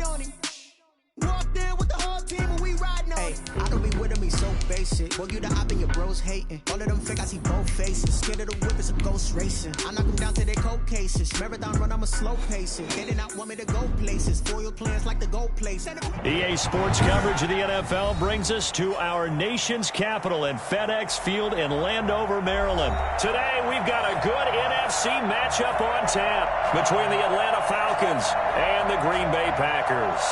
on him. Walked in with the whole team and we riding on him. I don't be with him, he's so basic. Boy, you the op and your bros hating. All of them fake, I see both faces. Scared of the whip, it's a ghost racing. I knock them down to their cold cases. Marathon run, I'm a slow pacing. They did not want me to go places. Foil plans like the gold place. EA Sports coverage of the NFL brings us to our nation's capital in FedEx Field in Landover, Maryland. Today, we've got a good NFC matchup on tap between the Atlanta Falcons and the Green Bay Packers.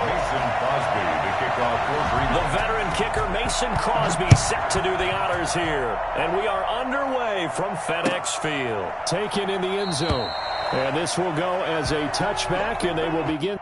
Mason Crosby to kick off for Green Bay. The veteran kicker Mason Crosby set to do the honors here. And we are underway from FedEx Field. Taken in the end zone. And this will go as a touchback, and they will begin.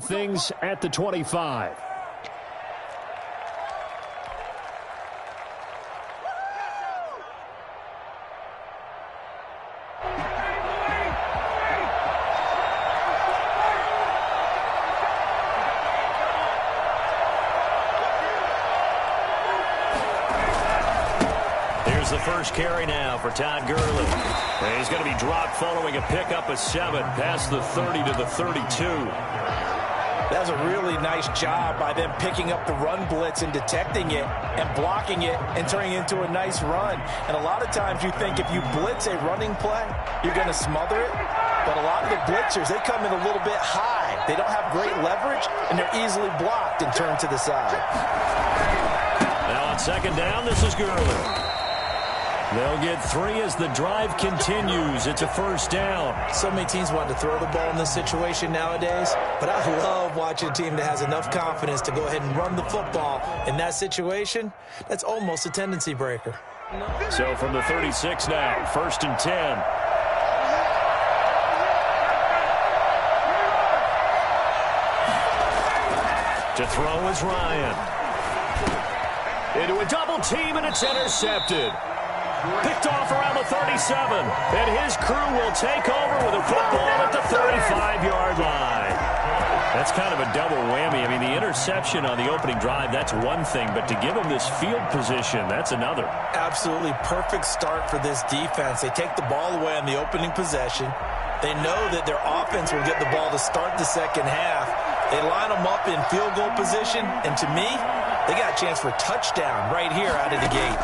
Things at the 25. Here's the first carry now for Todd Gurley. And he's going to be dropped following a pickup of 7 past the 30 to the 32. That was a really nice job by them picking up the run blitz and detecting it and blocking it and turning it into a nice run. And a lot of times you think if you blitz a running play, you're going to smother it. But a lot of the blitzers, they come in a little bit high. They don't have great leverage, and they're easily blocked and turned to the side. Now on second down, this is Gurley. They'll get 3 as the drive continues. It's a first down. So many teams want to throw the ball in this situation nowadays, but I love watching a team that has enough confidence to go ahead and run the football. In that situation, that's almost a tendency breaker. So from the 36 now, first and 10. To throw is Ryan. Into a double team, and it's intercepted. Picked off around the 37, and his crew will take over with a football at the 35-yard line. That's kind of a double whammy. I mean, the interception on the opening drive, that's one thing, but to give him this field position, that's another. Absolutely perfect start for this defense. They take the ball away on the opening possession. They know that their offense will get the ball to start the second half. They line them up in field goal position, and to me, They got a chance for a touchdown right here out of the gate.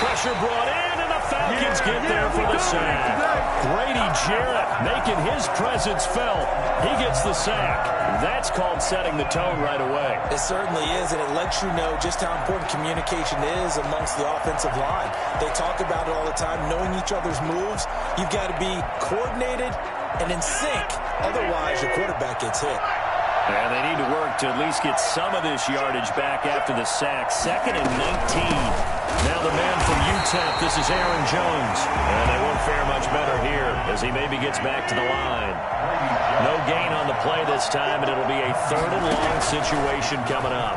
Pressure brought in, and the Falcons get there for the sack. Grady Jarrett making his presence felt. He gets the sack. That's called setting the tone right away. It certainly is, and it lets you know just how important communication is amongst the offensive line. They talk about it all the time, knowing each other's moves. You've got to be coordinated and in sync. Otherwise, your quarterback gets hit. And they need to work to at least get some of this yardage back after the sack. 2nd and 19. Now the man from UTEP, this is Aaron Jones. And they won't fare much better here as he maybe gets back to the line. No gain on the play this time, and it'll be a 3rd and long situation coming up.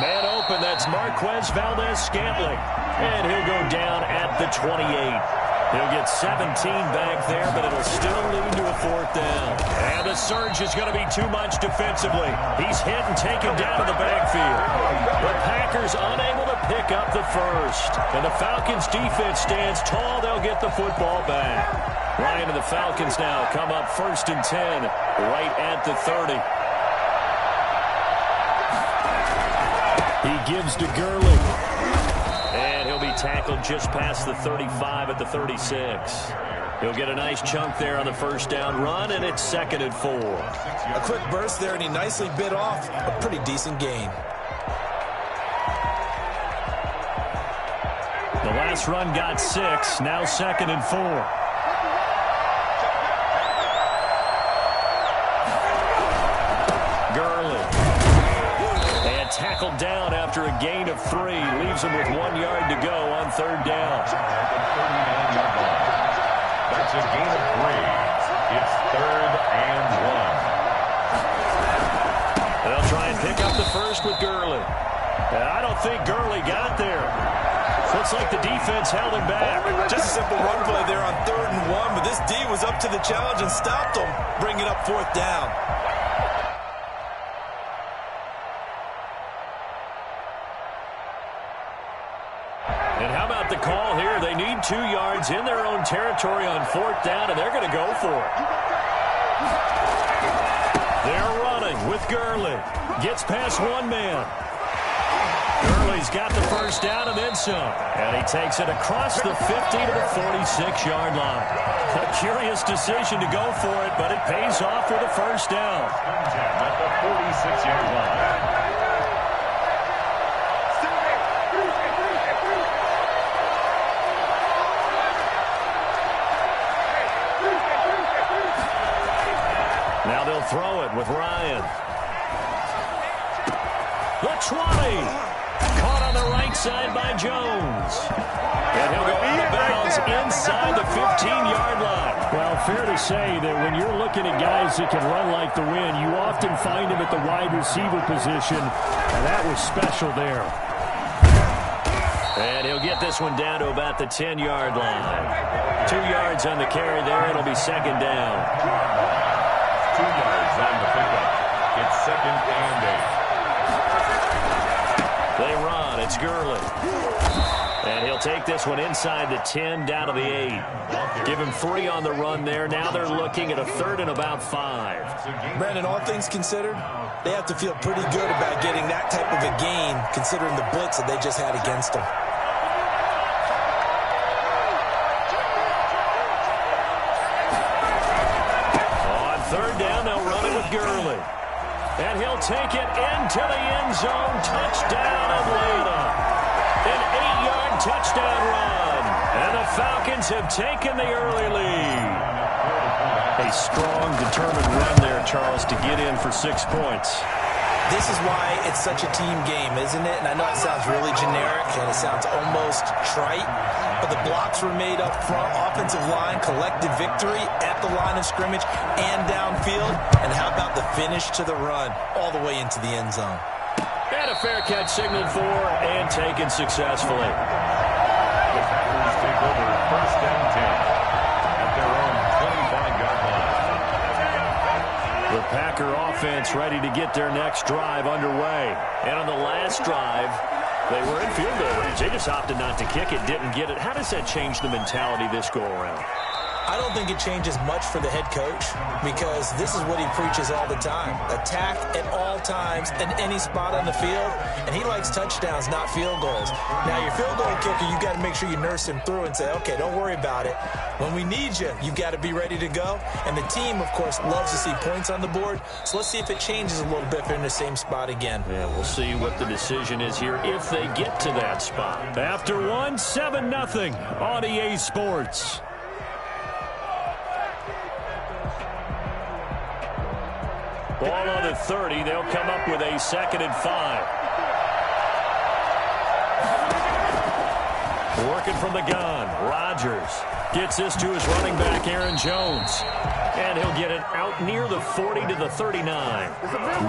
Man open, that's Marquez Valdez-Scantling. And he'll go down at the 28. He'll get 17 back there, but it'll still lead to a 4th down. And the surge is going to be too much defensively. He's hit and taken down to the backfield. The Packers unable to pick up the first. And the Falcons defense stands tall. They'll get the football back. Ryan and the Falcons now come up 1st and 10, right at the 30. He gives to Gurley. And he'll be tackled just past the 35 at the 36. He'll get a nice chunk there on the 1st down run, and it's 2nd and 4. A quick burst there, and he nicely bit off a pretty decent gain. The last run got 6, now 2nd and 4. Tackled down after a gain of 3. Leaves him with 1 yard to go on 3rd down. That's a gain of 3. It's 3rd and 1. They'll try and pick up the first with Gurley. And I don't think Gurley got there. Looks like the defense held him back. Just a simple run play there on 3rd and 1, but this D was up to the challenge and stopped him, bringing up 4th down. And how about the call here? They need 2 yards in their own territory on 4th down, and they're going to go for it. They're running with Gurley. Gets past 1 man. Gurley's got the 1st down and then some. And he takes it across the 50 to the 46-yard line. A curious decision to go for it, but it pays off with a 1st down. At the 46-yard line. Now they'll throw it with Ryan. The 20. Caught on the right side by Jones. And he'll go out of bounds inside the 15-yard line. Well, fair to say that when you're looking at guys that can run like the wind, you often find them at the wide receiver position, and that was special there. And he'll get this one down to about the 10-yard line. 2 yards on the carry there. It'll be 2nd down. 2 yards on the pickup. It's 2nd and 8. They run. It's Gurley. And he'll take this one inside the 10, down to the 8. Give him 3 on the run there. Now they're looking at a 3rd and about 5. Brandon, all things considered, they have to feel pretty good about getting that type of a gain, considering the blitz that they just had against them. On 3rd down, they'll run it with Gurley. And he'll take it into the end zone. Touchdown, Atlanta. An 8-yard touchdown run. And the Falcons have taken the early lead. A strong, determined run there, Charles, to get in for 6 points. This is why it's such a team game, isn't it? And I know it sounds really generic and it sounds almost trite, but the blocks were made up front, offensive line, collected victory at the line of scrimmage and downfield. And how about the finish to the run all the way into the end zone? And a fair catch signaled for and taken successfully. The Packers take over 1st and 10 at their own 25-yard line. The Packer offense ready to get their next drive underway. And on the last drive, they were in field goal range. They just opted not to kick it, didn't get it. How does that change the mentality this go-around? I don't think it changes much for the head coach because this is what he preaches all the time. Attack at all times in any spot on the field, and he likes touchdowns, not field goals. Now, your field goal kicker, you've got to make sure you nurse him through and say, okay, don't worry about it. When we need you, you've got to be ready to go. And the team, of course, loves to see points on the board, so let's see if it changes a little bit if they're in the same spot again. Yeah, we'll see what the decision is here if they get to that spot. After 7-0 on EA Sports. Ball on the 30. They'll come up with a 2nd and 5. Working from the gun. Rodgers gets this to his running back, Aaron Jones. And he'll get it out near the 40 to the 39.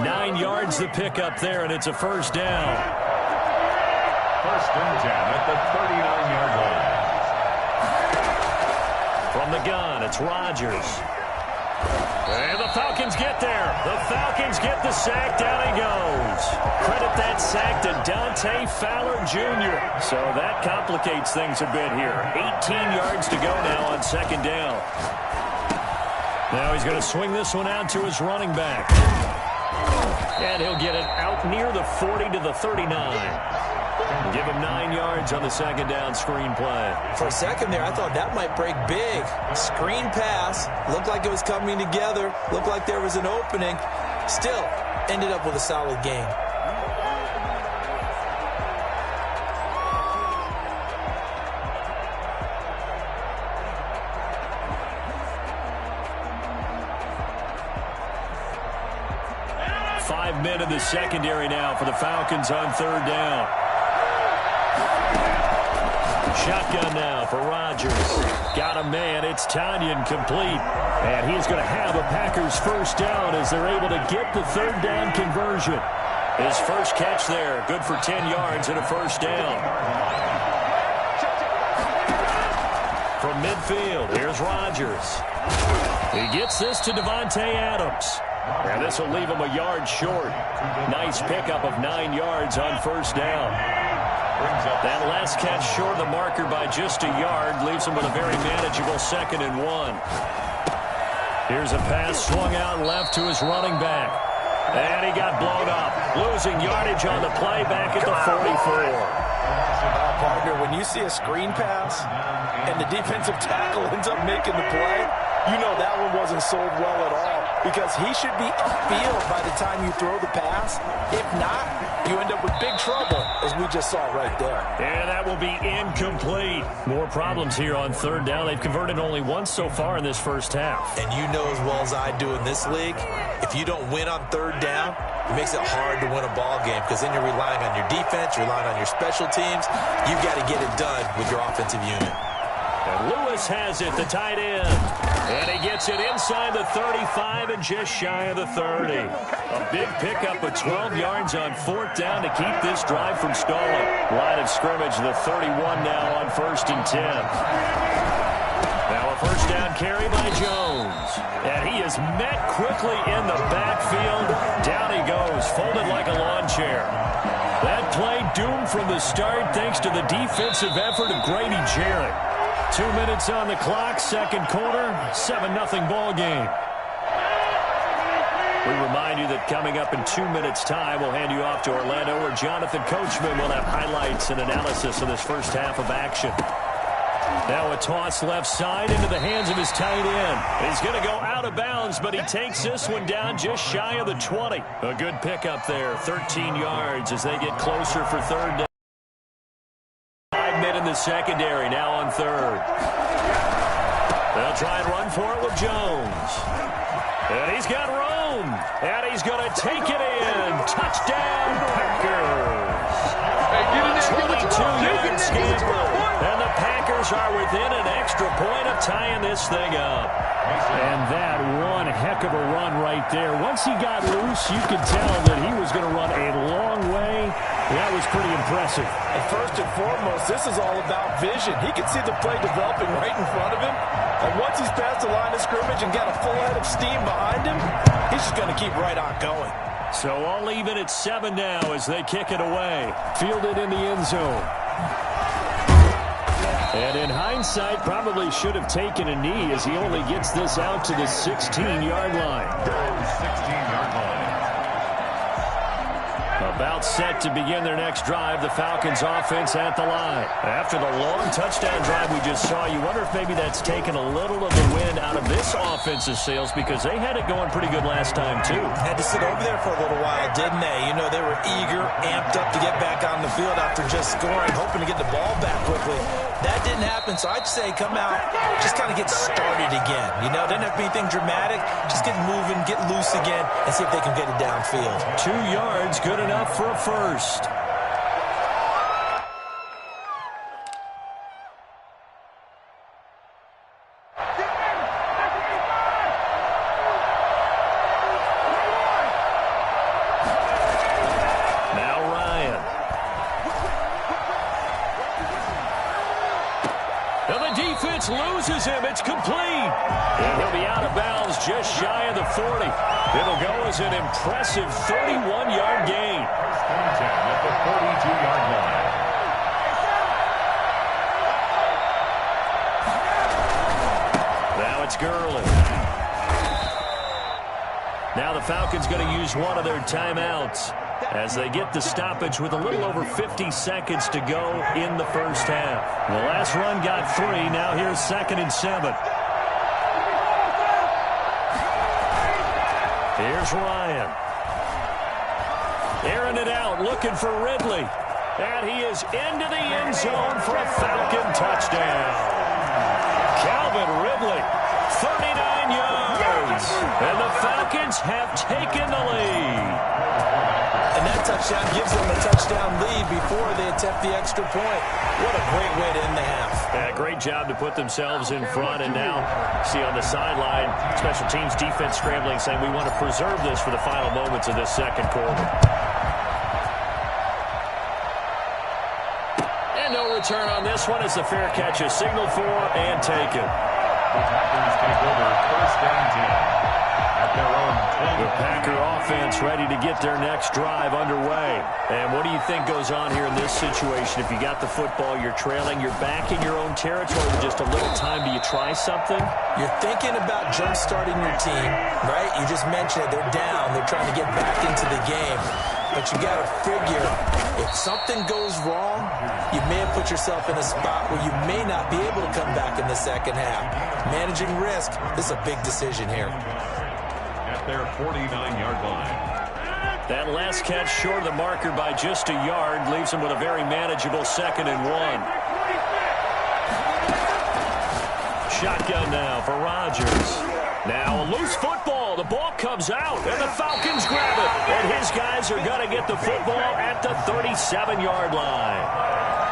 9 yards to pick up there, and it's a first down. 1st and 10 at the 39-yard line. From the gun, it's Rodgers. And the Falcons get there. The Falcons get the sack. Down he goes. Credit that sack to Dante Fowler Jr. So that complicates things a bit here. 18 yards to go now on 2nd down. Now he's going to swing this one out to his running back. And he'll get it out near the 40 to the 39. Give him 9 yards on the 2nd down screen play. For a second there, I thought that might break big. Screen pass. Looked like it was coming together. Looked like there was an opening. Still, ended up with a solid gain. Five men in the secondary now for the Falcons on 3rd down. Shotgun now for Rodgers. Got a man. It's Tonyan complete. And he's going to have a Packers first down as they're able to get the 3rd down conversion. His first catch there. Good for 10 yards and a first down. From midfield, here's Rodgers. He gets this to Davante Adams. And this will leave him a yard short. Nice pickup of 9 yards on first down. That last catch short of the marker by just a yard leaves him with a very manageable 2nd and 1. Here's a pass swung out left to his running back. And he got blown up. Losing yardage on the play back at the 44. Partner, when you see a screen pass and the defensive tackle ends up making the play, you know that one wasn't sold well at all because he should be upfield by the time you throw the pass. If not, you end up with big trouble, as we just saw right there. And that will be incomplete. More problems here on 3rd down. They've converted only once so far in this first half. And you know as well as I do in this league, if you don't win on 3rd down, it makes it hard to win a ball game because then you're relying on your defense, you're relying on your special teams. You've got to get it done with your offensive unit. And Lewis has it, the tight end. And he gets it inside the 35 and just shy of the 30. A big pickup of 12 yards on 4th down to keep this drive from stalling. Line of scrimmage, the 31 now on 1st and 10. Now a first down carry by Jones. And he is met quickly in the backfield. Down he goes, folded like a lawn chair. That play doomed from the start thanks to the defensive effort of Grady Jarrett. 2 minutes on the clock, 2nd quarter, 7-0 ball game. We remind you that coming up in 2 minutes' time, we'll hand you off to Orlando, where Jonathan Coachman will have highlights and analysis of this first half of action. Now a toss left side into the hands of his tight end. He's going to go out of bounds, but he takes this one down just shy of the 20. A good pickup there, 13 yards as they get closer for 3rd down. 5 men in the secondary now on 3rd. They'll try and run for it with Jones. And he's got room. And he's going to take it in. Touchdown, Packers. A 22-yard scamper. And the Packers are within an extra point of tying this thing up. And that one heck of a run right there. Once he got loose, you could tell that he was going to run a long way. That was pretty impressive. And first and foremost, this is all about vision. He can see the play developing right in front of him. And once he's past the line of scrimmage and got a full head of steam behind him, he's just going to keep right on going. So all even at 7 now as they kick it away. Fielded in the end zone. And in hindsight, probably should have taken a knee as he only gets this out to the 16-yard line. 16-yard line. About set to begin their next drive, the Falcons offense at the line. After the long touchdown drive we just saw, you wonder if maybe that's taken a little of the wind out of this offense's sails because they had it going pretty good last time too. Had to sit over there for a little while, didn't they? You know, they were eager, amped up to get back on the field after just scoring, hoping to get the ball back quickly. That didn't happen, so I'd say come out, just kind of get started again. You know, didn't have to be anything dramatic. Just get moving, get loose again, and see if they can get it downfield. 2 yards, good enough for a first. Loses him. It's complete. And he'll be out of bounds just shy of the 40. It'll go as an impressive 31-yard gain. At the 42-yard line. Now it's Gurley. Now the Falcons going to use one of their timeouts as they get the stoppage with a little over 50 seconds to go in the first half. The last run got 3. Now here's 2nd and 7. Here's Ryan. Airing it out, looking for Ridley. And he is into the end zone for a Falcon touchdown. Calvin Ridley, 39 yards. And the Falcons have taken the lead. And that touchdown gives them a touchdown lead before they attempt the extra point. What a great way to end the half. Yeah, great job to put themselves in front. And now, see on the sideline, special teams defense scrambling, saying we want to preserve this for the final moments of this second quarter. And no return on this one as the fair catch is signaled for and taken. The Packers take over 1st and 10. At their own 20. The Packer offense ready to get their next drive underway. And what do you think goes on here in this situation? If you got the football, you're trailing, you're back in your own territory with just a little time. Do you try something? You're thinking about jump-starting your team, right? You just mentioned it. They're down. They're trying to get back into the game. But you got to figure, if something goes wrong, you may have put yourself in a spot where you may not be able to come back in the second half. Managing risk, this is a big decision here. At their 49-yard line. That last catch short of the marker by just a yard leaves them with a very manageable 2nd and 1. Shotgun now for Rodgers. Now a loose football. The ball comes out, and the Falcons grab it. And his guys are going to get the football at the 37-yard line.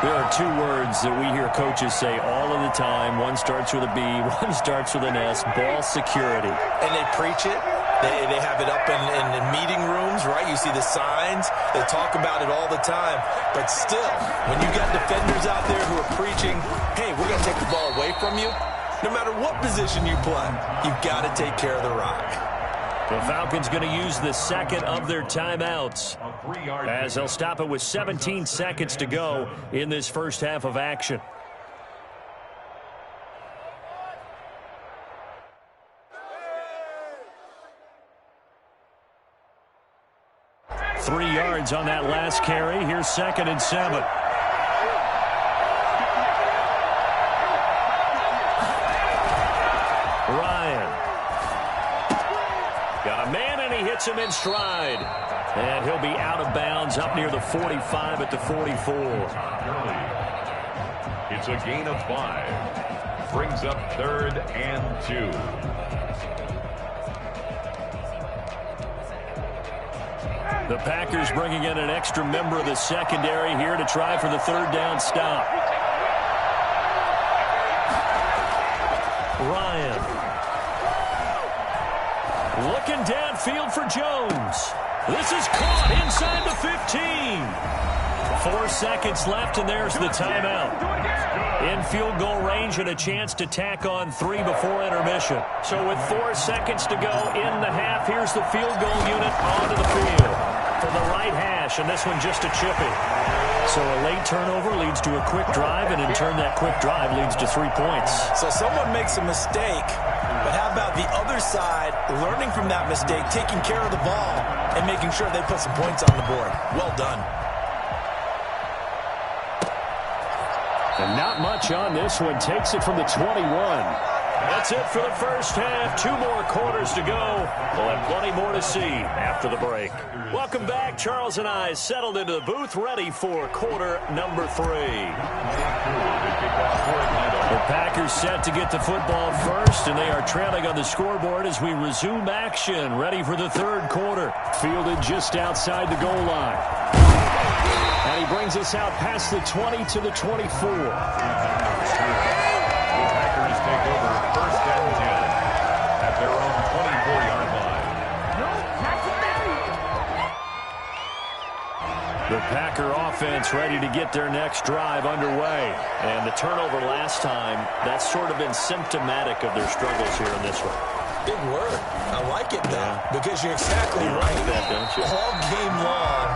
There are 2 words that we hear coaches say all of the time. One starts with a B, one starts with an S, ball security. And they preach it. They have it up in meeting rooms, right? You see the signs. They talk about it all the time. But still, when you got defenders out there who are preaching, hey, we're going to take the ball away from you, no matter what position you play, you've got to take care of the rock. The Falcons going to use the 2nd of their timeouts as they'll stop it with 17 seconds to go in this first half of action. Three yards on that last carry. Here's 2nd and 7. Ryan. Got a man, and he hits him in stride. And he'll be out of bounds up near the 45 at the 44. It's a gain of 5. Brings up 3rd and 2. The Packers bringing in an extra member of the secondary here to try for the 3rd down stop. Ryan. Looking downfield for Jones. This is caught inside the 15. 4 seconds left, and there's the timeout. In field goal range and a chance to tack on 3 before intermission. So with 4 seconds to go in the half, here's the field goal unit onto the field. From the right hash, and this one just a chippy. So a late turnover leads to a quick drive, and in turn that quick drive leads to 3 points. So someone makes a mistake, but how about the other side learning from that mistake, taking care of the ball, and making sure they put some points on the board? Well done. And not much on this one. Takes it from the 21. That's it for the first half. 2 more quarters to go. We'll have plenty more to see after the break. Welcome back. Charles and I settled into the booth, ready for quarter number 3. The Packers set to get the football first, and they are trailing on the scoreboard as we resume action, ready for the third quarter. Fielded just outside the goal line. And he brings us out past the 20 to the 24. Take over first and 10 at their own 24-yard line. The Packer offense ready to get their next drive underway. And the turnover last time, that's sort of been symptomatic of their struggles here in this one. Big word. I like it, though, because you're exactly right. Like that, don't you? All game long,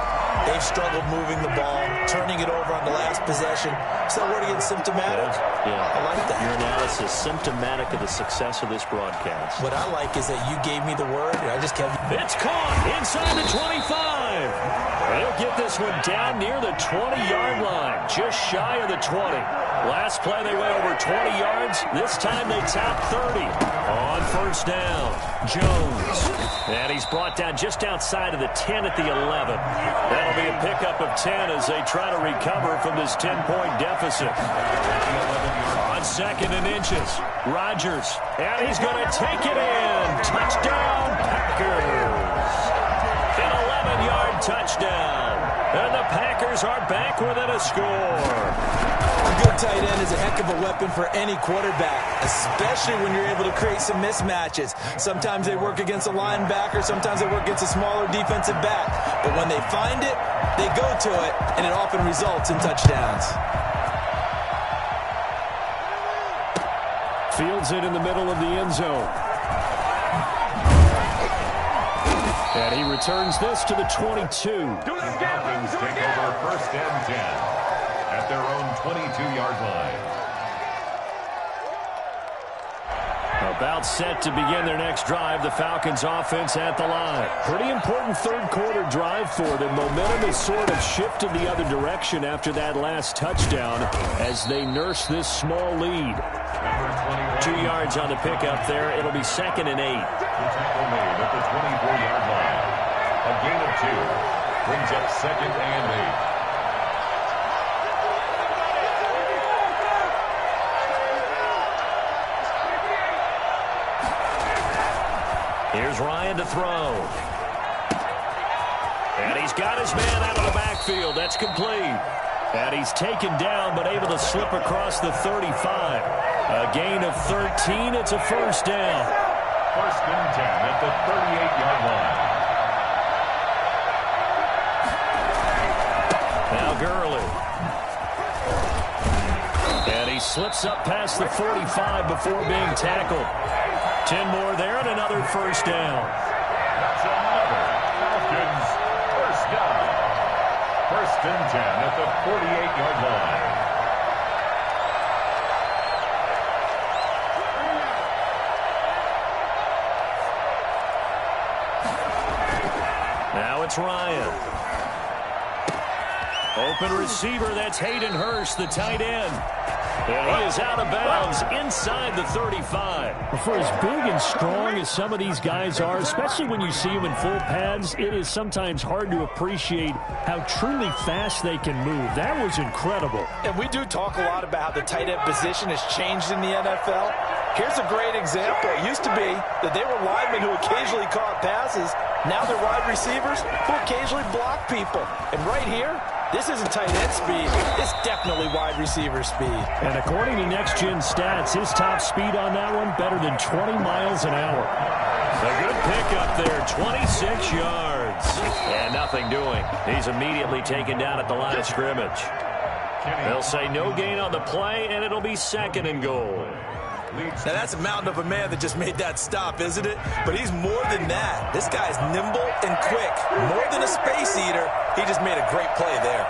they've struggled moving the ball, turning it over on the last possession. So that word again, symptomatic? Yeah. I like that. Your analysis, symptomatic of the success of this broadcast. What I like is that you gave me the word, and I just kept... It's caught inside the 25. They'll get this one down near the 20-yard line, just shy of the 20. Last play, they went over 20 yards. This time, they tapped 30. On first down, Jones. And he's brought down just outside of the 10 at the 11. That'll be a pickup of 10 as they try to recover from this 10-point deficit. On second and inches, Rodgers. And he's going to take it in. Touchdown, Packers. An 11-yard touchdown. And the Packers are back within a score. A good tight end is a heck of a weapon for any quarterback, especially when you're able to create some mismatches. Sometimes they work against a linebacker, sometimes they work against a smaller defensive back. But when they find it, they go to it, and it often results in touchdowns. Fields it in the middle of the end zone. And he returns this to the 22. Falcons take over first and 10 at their own 22-yard line. About set to begin their next drive, the Falcons offense at the line. Pretty important third quarter drive for them. Momentum has sort of shifted the other direction after that last touchdown as they nurse this small lead. 2 yards on the pickup there. It'll be 2nd and 8. Tackle made at the 24-yard line. A gain of 2 brings up 2nd and 8. Here's Ryan to throw. And he's got his man out of the backfield. That's complete. And he's taken down but able to slip across the 35. A gain of 13. It's a first down. First and 10 at the 38-yard line. Now Gurley. And he slips up past the 45 before being tackled. 10 more there and another first down. That's another Falcons first down. First and 10 at the 48-yard line. Now it's Ryan. Open receiver, that's Hayden Hurst, the tight end. And he is out of bounds inside the 35. For as big and strong as some of these guys are, especially when you see them in full pads, it is sometimes hard to appreciate how truly fast they can move. That was incredible. And we do talk a lot about how the tight end position has changed in the NFL. Here's a great example. It used to be that they were linemen who occasionally caught passes. Now they're wide receivers who occasionally block people. And right here, this isn't tight end speed. It's definitely wide receiver speed. And according to Next Gen Stats, his top speed on that one, better than 20 miles an hour. A good pickup there, 26 yards. And nothing doing. He's immediately taken down at the line of scrimmage. They'll say no gain on the play, and it'll be 2nd and goal. Now that's a mountain of a man that just made that stop, isn't it? But he's more than that. This guy's nimble and quick. More than a space eater, he just made a great play there.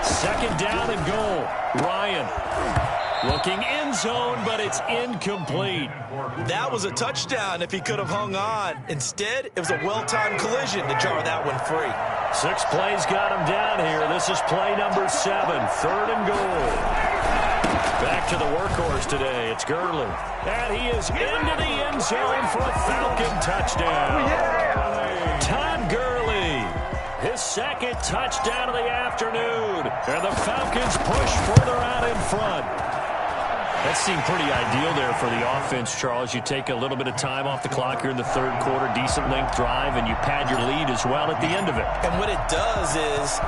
Second down and goal. Ryan looking end zone, but it's incomplete. That was a touchdown if he could have hung on. Instead, it was a well-timed collision to jar that one free. 6 plays got him down here. This is play number 7, 3rd and goal. Back to the workhorse today. It's Gurley. And he is into the end zone for a Falcon touchdown. Todd Gurley, his 2nd touchdown of the afternoon. And the Falcons push further out in front. That seemed pretty ideal there for the offense, Charles. You take a little bit of time off the clock here in the 3rd quarter, decent length drive, and you pad your lead as well at the end of it. And what it does is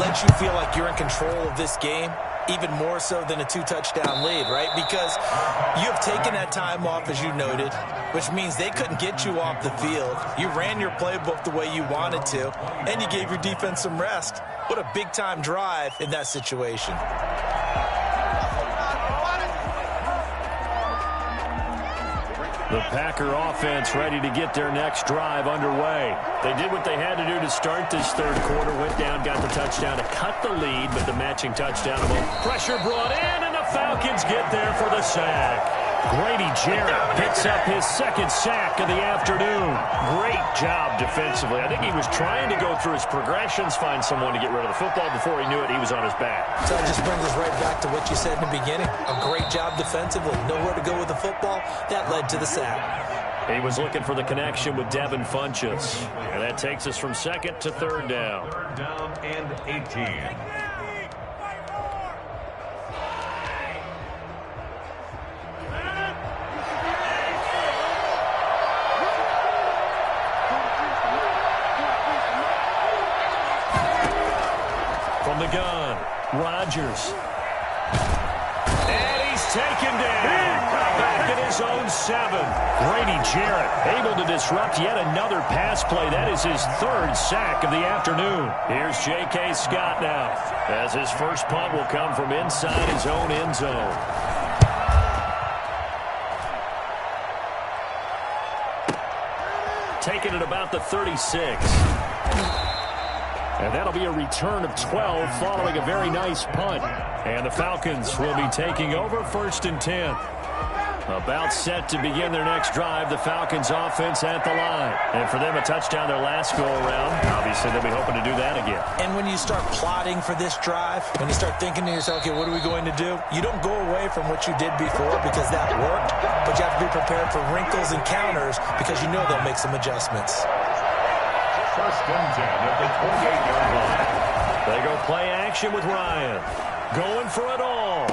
lets you feel like you're in control of this game, even more so than a 2-touchdown lead, right? Because you have taken that time off, as you noted, which means they couldn't get you off the field. You ran your playbook the way you wanted to, and you gave your defense some rest. What a big-time drive in that situation. The Packer offense ready to get their next drive underway. They did what they had to do to start this 3rd quarter. Went down, got the touchdown to cut the lead, but the matching touchdown. Pressure brought in, and the Falcons get there for the sack. Grady Jarrett picks up his 2nd sack of the afternoon. Great job defensively. I think he was trying to go through his progressions, find someone to get rid of the football. Before he knew it, he was on his back. So that just brings us right back to what you said in the beginning. A great job defensively. Nowhere to go with the football. That led to the sack. He was looking for the connection with Devin Funchess. And that takes us from 2nd to 3rd down. 3rd down and 18. From the gun, Rodgers. And he's taken down. Back at his own 7. Grady Jarrett able to disrupt yet another pass play. That is his 3rd sack of the afternoon. Here's J.K. Scott now, as his first punt will come from inside his own end zone. Taking it about the 36. And that'll be a return of 12 following a very nice punt. And the Falcons will be taking over 1st and 10. About set to begin their next drive, the Falcons offense at the line. And for them, a touchdown their last go-around. Obviously, they'll be hoping to do that again. And when you start plotting for this drive, when you start thinking to yourself, okay, what are we going to do? You don't go away from what you did before because that worked, but you have to be prepared for wrinkles and counters because you know they'll make some adjustments. 1st and 10 at the 28-yard line. They go play action with Ryan. Going for it all.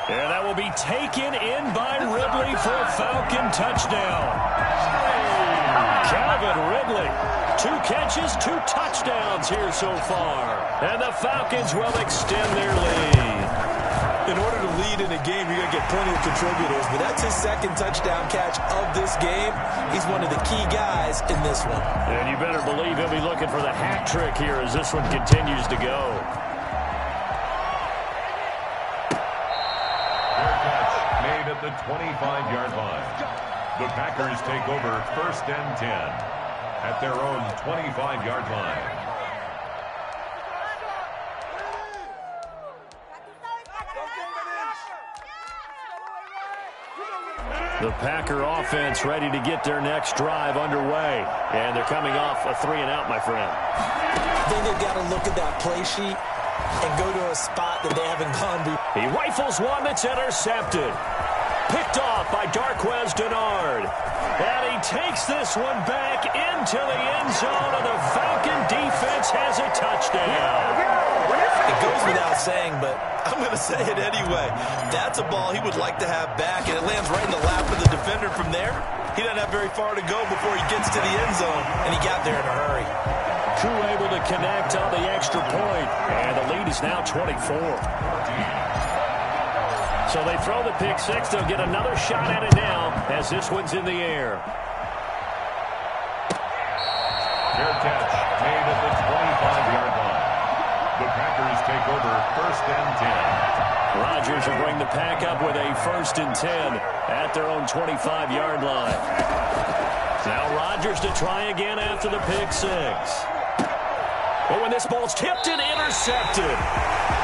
And that will be taken in by Ridley for a Falcon touchdown. Calvin Ridley. 2 catches, 2 touchdowns here so far. And the Falcons will extend their lead. In order to lead in a game, you're going to get plenty of contributors, but that's his 2nd touchdown catch of this game. He's one of the key guys in this one. And you better believe he'll be looking for the hat trick here as this one continues to go. Their catch made at the 25-yard line. The Packers take over 1st and 10 at their own 25-yard line. The Packer offense ready to get their next drive underway. And they're coming off a 3-and-out, my friend. I think they've got to look at that play sheet and go to a spot that they haven't gone before. He rifles one that's intercepted. Picked off by Darqueze Dennard. And he takes this one back into the end zone, and the Falcon defense has a touchdown. It goes without saying, but I'm going to say it anyway. That's a ball he would like to have back, and it lands right in the lap of the defender from there. He doesn't have very far to go before he gets to the end zone, and he got there in a hurry. Crew able to connect on the extra point, and the lead is now 24. So they throw the pick 6. They'll get another shot at it now as this one's in the air. Fair catch made at the 25-yard line. The Packers take over 1st and 10. Rodgers will bring the pack up with a 1st and 10 at their own 25-yard line. Now Rodgers to try again after the pick 6. But when this ball's tipped and intercepted,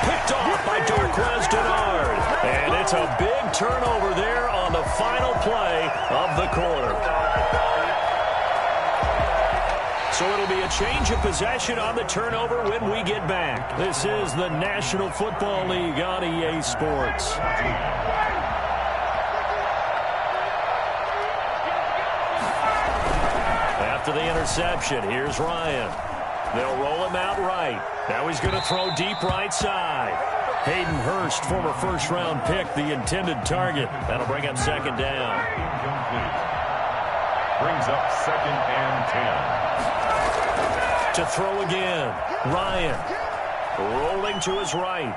picked off by Darqueze Dennard. And it's a big turnover there on the final play of the quarter. So it'll be a change of possession on the turnover when we get back. This is the National Football League on EA Sports. After the interception, here's Ryan. They'll roll him out right. Now he's going to throw deep right side. Hayden Hurst, former first-round pick, the intended target. That'll bring up second down. Brings up 2nd and 10. To throw again, Ryan. Rolling to his right.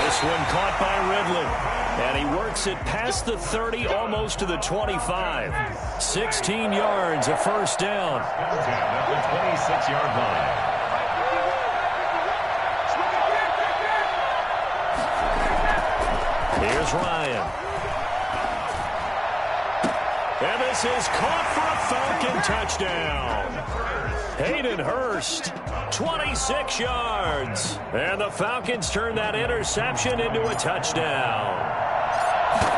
This one caught by Ridley. And he works it past the 30, almost to the 25. 16 yards, a first down. At the 26-yard line. Here's Ryan. And this is caught for a Falcon touchdown. Hayden Hurst, 26 yards. And the Falcons turn that interception into a touchdown.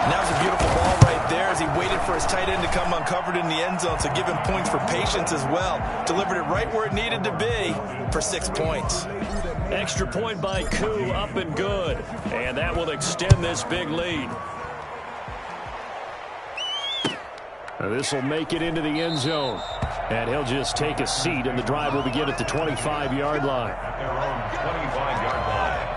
And that was a beautiful ball right there as he waited for his tight end to come uncovered in the end zone, so give him points for patience as well. Delivered it right where it needed to be for 6 points. Extra point by Koo, up and good. And that will extend this big lead. This will make it into the end zone. And he'll just take a seat, and the drive will begin at the 25-yard line. At their own 25-yard line.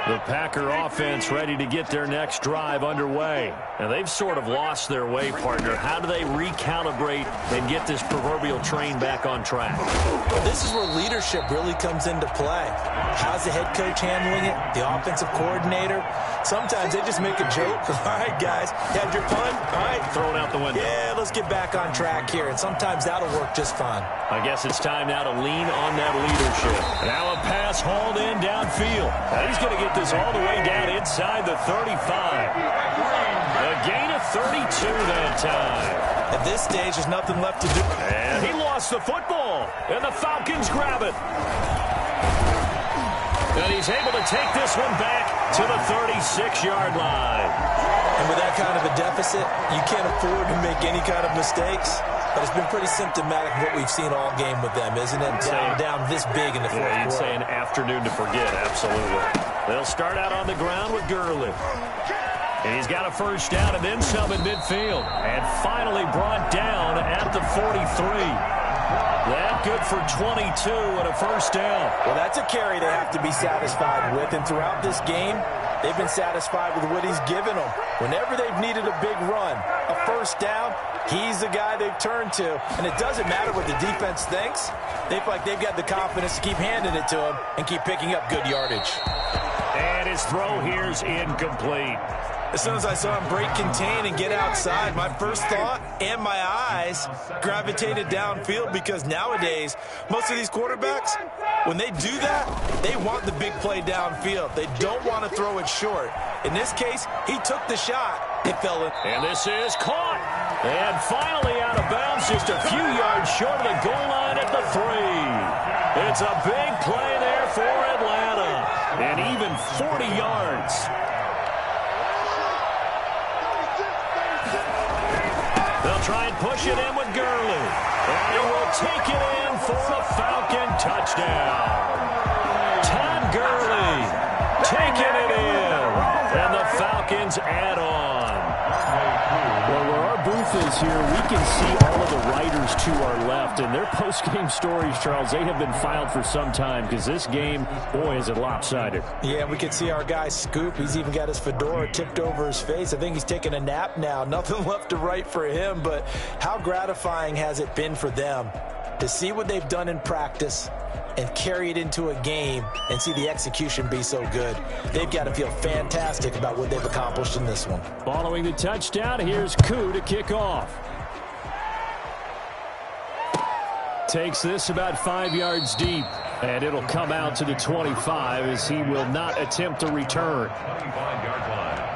The Packer offense ready to get their next drive underway. And they've sort of lost their way, partner. How do they recalibrate and get this proverbial train back on track? Well, this is where leadership really comes into play. How's the head coach handling it? The offensive coordinator? Sometimes they just make a joke. All right, guys, you had your punt? All right. Throw it out the window. Yeah, let's get back on track here. And sometimes that'll work just fine. I guess it's time now to lean on that leadership. Now a pass hauled in downfield. Now he's going to get this all the way down inside the 35. A gain of 32 that time. At this stage, there's nothing left to do. And he lost the football. And the Falcons grab it. And he's able to take this one back to the 36-yard line. And with that kind of a deficit, you can't afford to make any kind of mistakes. But it's been pretty symptomatic of what we've seen all game with them, isn't it? Down this big in the fourth quarter. You'd say an afternoon to forget, absolutely. They'll start out on the ground with Gurley. And he's got a first down and then some in midfield. And finally brought down at the 43. That good for 22 and a first down. Well, that's a carry they have to be satisfied with. And throughout this game, they've been satisfied with what he's given them. Whenever they've needed a big run, a first down, he's the guy they've turned to. And it doesn't matter what the defense thinks. They feel like they've got the confidence to keep handing it to him and keep picking up good yardage. And his throw here's incomplete. As soon as I saw him break contain and get outside, my first thought and my eyes gravitated downfield, because nowadays, most of these quarterbacks, when they do that, they want the big play downfield. They don't want to throw it short. In this case, he took the shot. It fell in. And this is caught. And finally out of bounds, just a few yards short of the goal line at the 3. It's a big play there for Atlanta. And even 40 yards. They'll try and push it in with Gurley. And he will take it in for a Falcon touchdown. Todd Gurley taking it in. And the Falcons add on. Well, where our booth is here, we can see all of the writers to our left. And their post-game stories, Charles, they have been filed for some time, because this game, boy, is it lopsided. Yeah, we can see our guy Scoop. He's even got his fedora tipped over his face. I think he's taking a nap now. Nothing left to write for him, but how gratifying has it been for them to see what they've done in practice and carry it into a game and see the execution be so good. They've got to feel fantastic about what they've accomplished in this one. Following the touchdown, here's Koo to kick off. Takes this about 5 yards deep, and it'll come out to the 25 as he will not attempt to return. 25-yard line.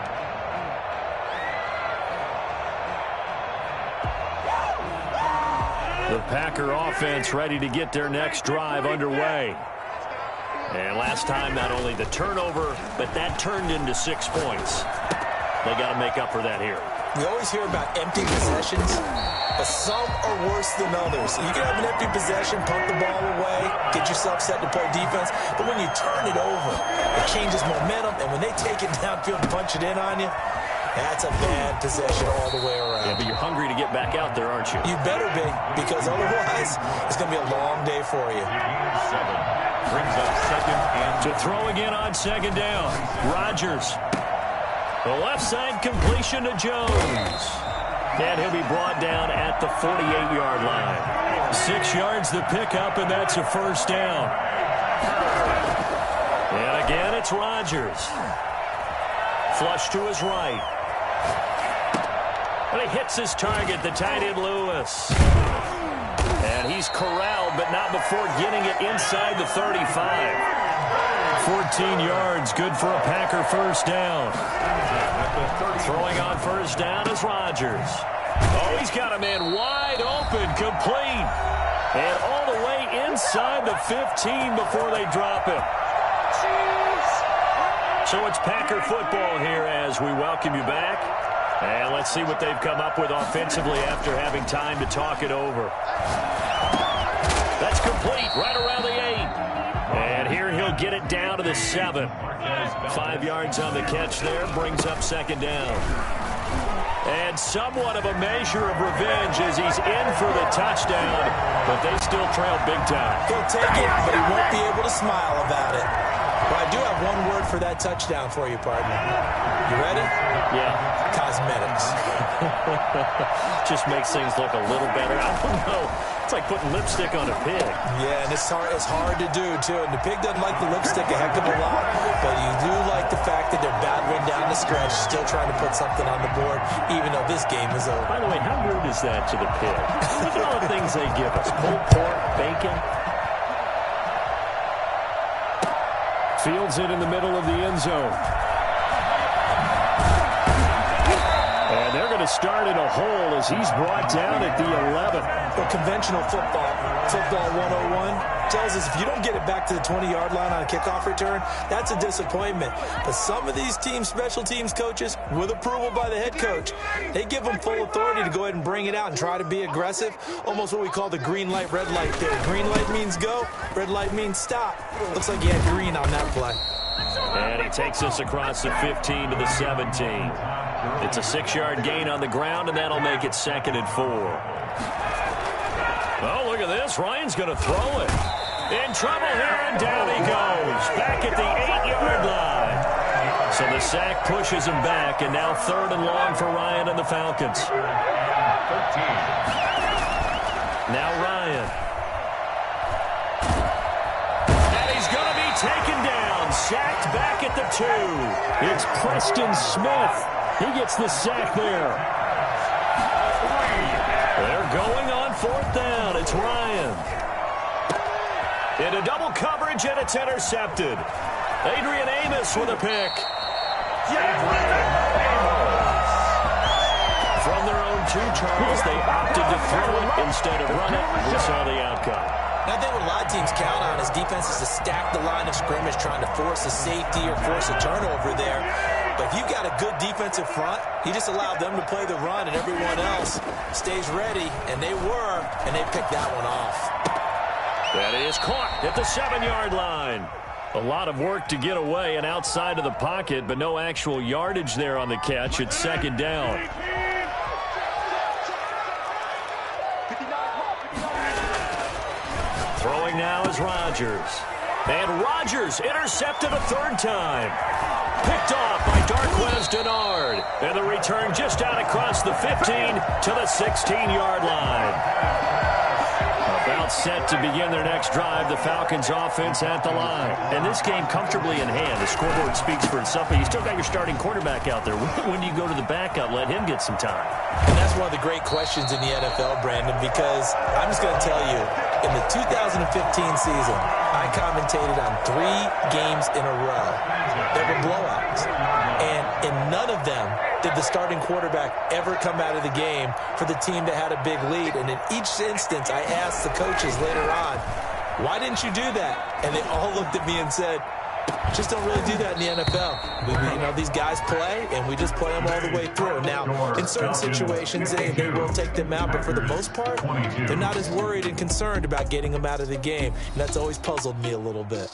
The Packer offense ready to get their next drive underway. And last time, not only the turnover, but that turned into 6 points. They got to make up for that here. We always hear about empty possessions, but some are worse than others. You can have an empty possession, pump the ball away, get yourself set to play defense, but when you turn it over, it changes momentum, and when they take it downfield and punch it in on you, that's a bad possession all the way around. Yeah, but you're hungry to get back out there, aren't you? You better be, because otherwise, it's going to be a long day for you. Brings up second and to throw again on second down. Rodgers. The left side completion to Jones. And he'll be brought down at the 48-yard line. 6 yards the pickup, and that's a first down. And again, it's Rodgers. Flush to his right. And he hits his target, the tight end Lewis. And he's corralled, but not before getting it inside the 35. 14 yards, good for a Packer first down. Throwing on first down is Rodgers. Oh, he's got a man wide open, complete. And all the way inside the 15 before they drop him. So it's Packer football here as we welcome you back. And let's see what they've come up with offensively after having time to talk it over. That's complete, right around the 8. And here he'll get it down to the 7. 5 yards on the catch there, brings up second down. And somewhat of a measure of revenge as he's in for the touchdown, but they still trail big time. He'll take it, but he won't be able to smile about it. But I do have one word for that touchdown for you, partner. You ready? Yeah. Cosmetics. Just makes things look a little better. I don't know. It's like putting lipstick on a pig. Yeah, and it's hard to do, too. And the pig doesn't like the lipstick a heck of a lot, but you do like the fact that they're battling down the stretch, still trying to put something on the board, even though this game is over. By the way, how rude is that to the pig? Look at all the things they give us. Pulled pork, bacon. Fields it in the middle of the end zone. And they're going to start in a hole as he's brought down at the 11. Well, conventional football 101, tells us if you don't get it back to the 20-yard line on a kickoff return, that's a disappointment. But some of these teams, special teams coaches, with approval by the head coach, they give them full authority to go ahead and bring it out and try to be aggressive. Almost what we call the green light, red light there. Green light means go, red light means stop. Looks like he had green on that play. And he takes us across the 15 to the 17. It's a 6-yard gain on the ground, and that'll make it 2nd and 4. Oh, look at this. Ryan's going to throw it. In trouble here, and down he goes. Back at the 8-yard line. So the sack pushes him back, and now 3rd and long for Ryan and the Falcons. 13. Now Ryan. And he's going to be taken down. Sacked back at the 2. It's Preston Smith. He gets the sack there. They're going on 4th down. It's Ryan. Into double coverage, and it's intercepted. Adrian Amos with a pick. From their own 2, Charles, they opted to throw it instead of run it. We saw the outcome. And I think what a lot of teams count on is defenses to stack the line of scrimmage, trying to force a safety or force a turnover there. But if you've got a good defensive front, you just allow them to play the run, and everyone else stays ready, and they were, and they picked that one off. That is caught at the 7-yard line. A lot of work to get away and outside of the pocket, but no actual yardage there on the catch. It's 2nd down. Throwing now is Rodgers. And Rodgers intercepted a 3rd time. Picked off by Darqueze Dennard. And the return just out across the 15 to the 16-yard line. About set to begin their next drive, the Falcons offense at the line. And this game comfortably in hand. The scoreboard speaks for itself, but you still got your starting quarterback out there. When do you go to the backup? Let him get some time. And that's one of the great questions in the NFL, Brandon, because I'm just going to tell you, in the 2015 season, I commentated on 3 games in a row. They were blowouts. And in none of them did the starting quarterback ever come out of the game for the team that had a big lead. And in each instance, I asked the coaches later on, why didn't you do that? And they all looked at me and said, just don't really do that in the NFL. These guys play, and we just play them all the way through. Now, in certain situations, they will take them out, but for the most part, they're not as worried and concerned about getting them out of the game, and that's always puzzled me a little bit.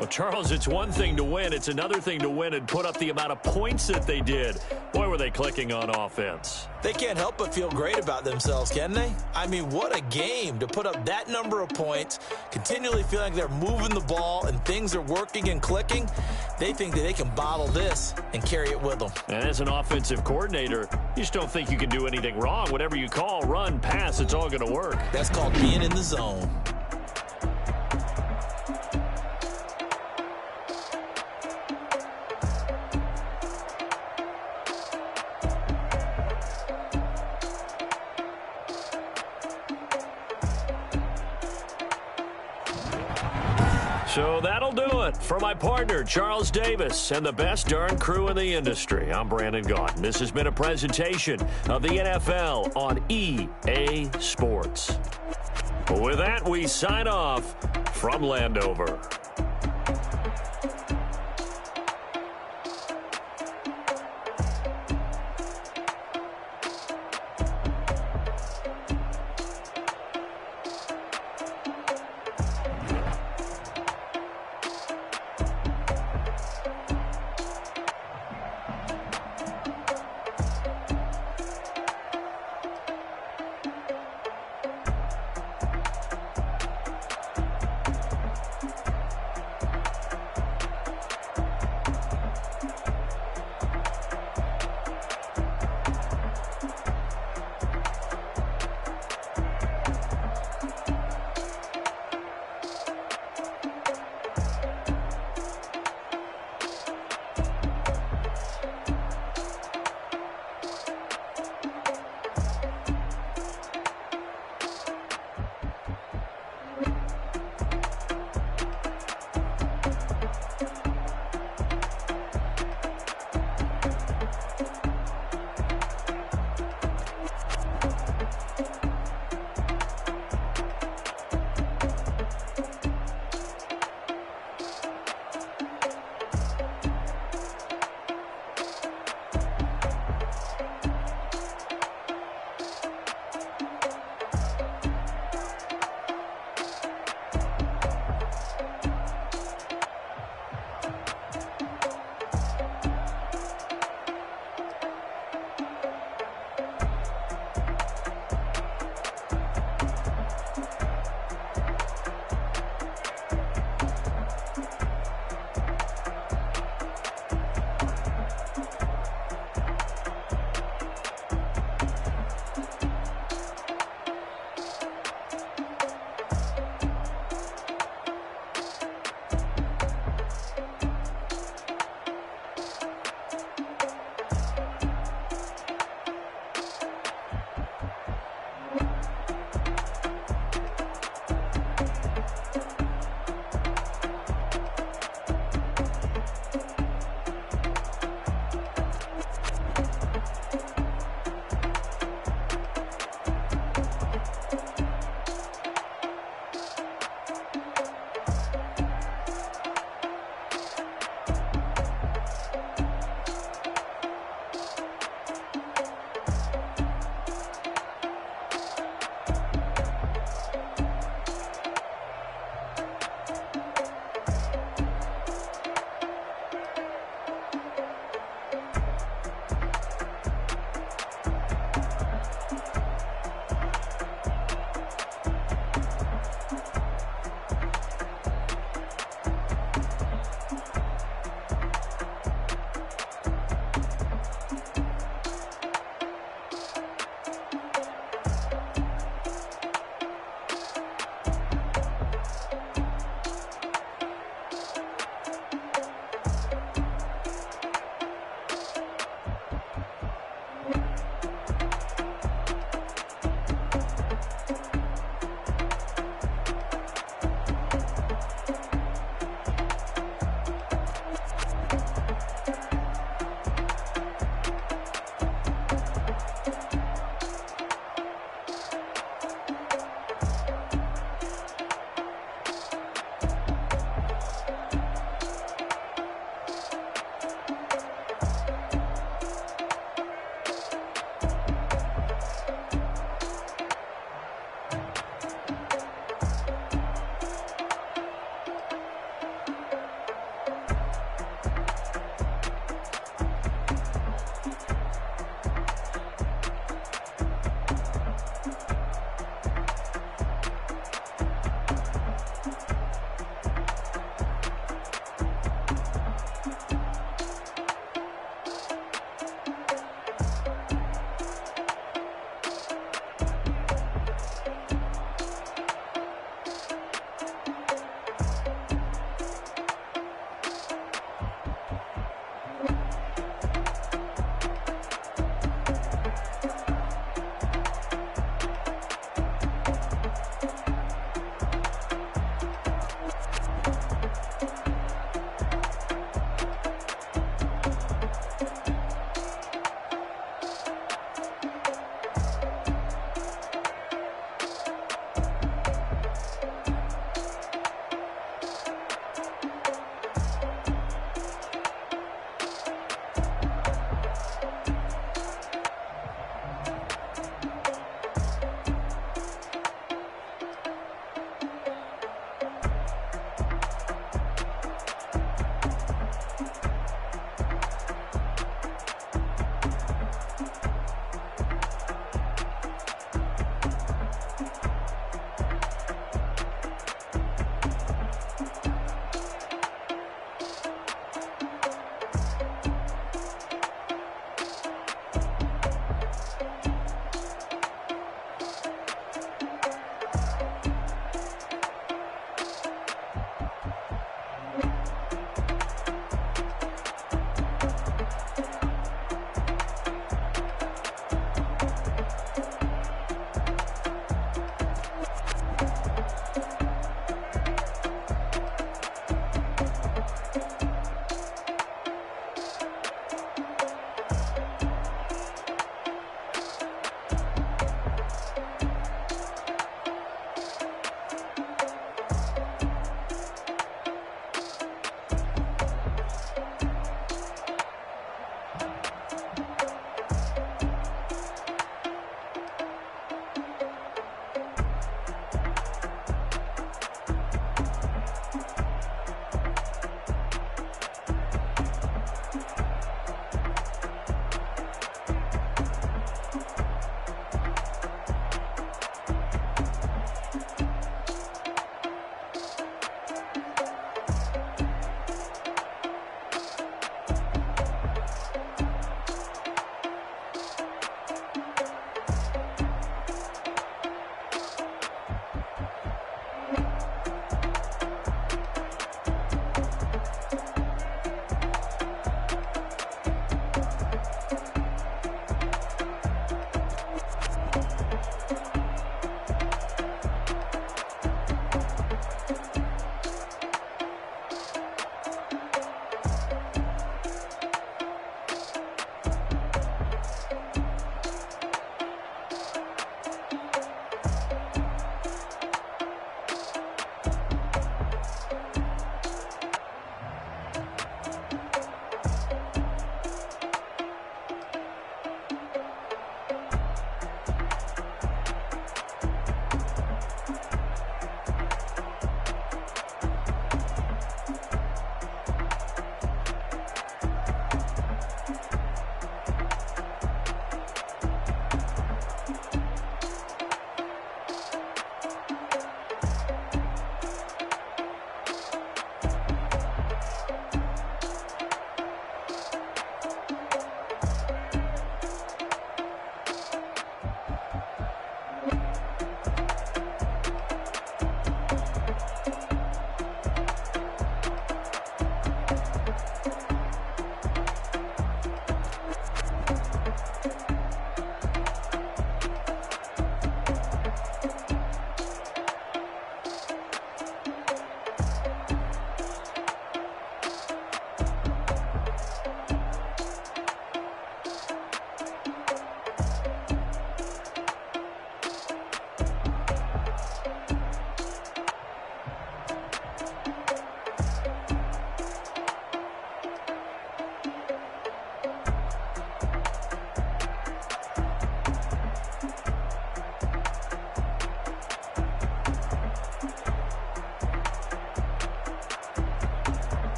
Well, Charles, it's one thing to win. It's another thing to win and put up the amount of points that they did. Boy, were they clicking on offense. They can't help but feel great about themselves, can they? I mean, what a game to put up that number of points, continually feeling like they're moving the ball and things are working and clicking. They think that they can bottle this and carry it with them. And as an offensive coordinator, you just don't think you can do anything wrong. Whatever you call, run, pass, it's all going to work. That's called being in the zone. So that'll do it for my partner, Charles Davis, and the best darn crew in the industry. I'm Brandon Gaudin. This has been a presentation of the NFL on EA Sports. With that, we sign off from Landover.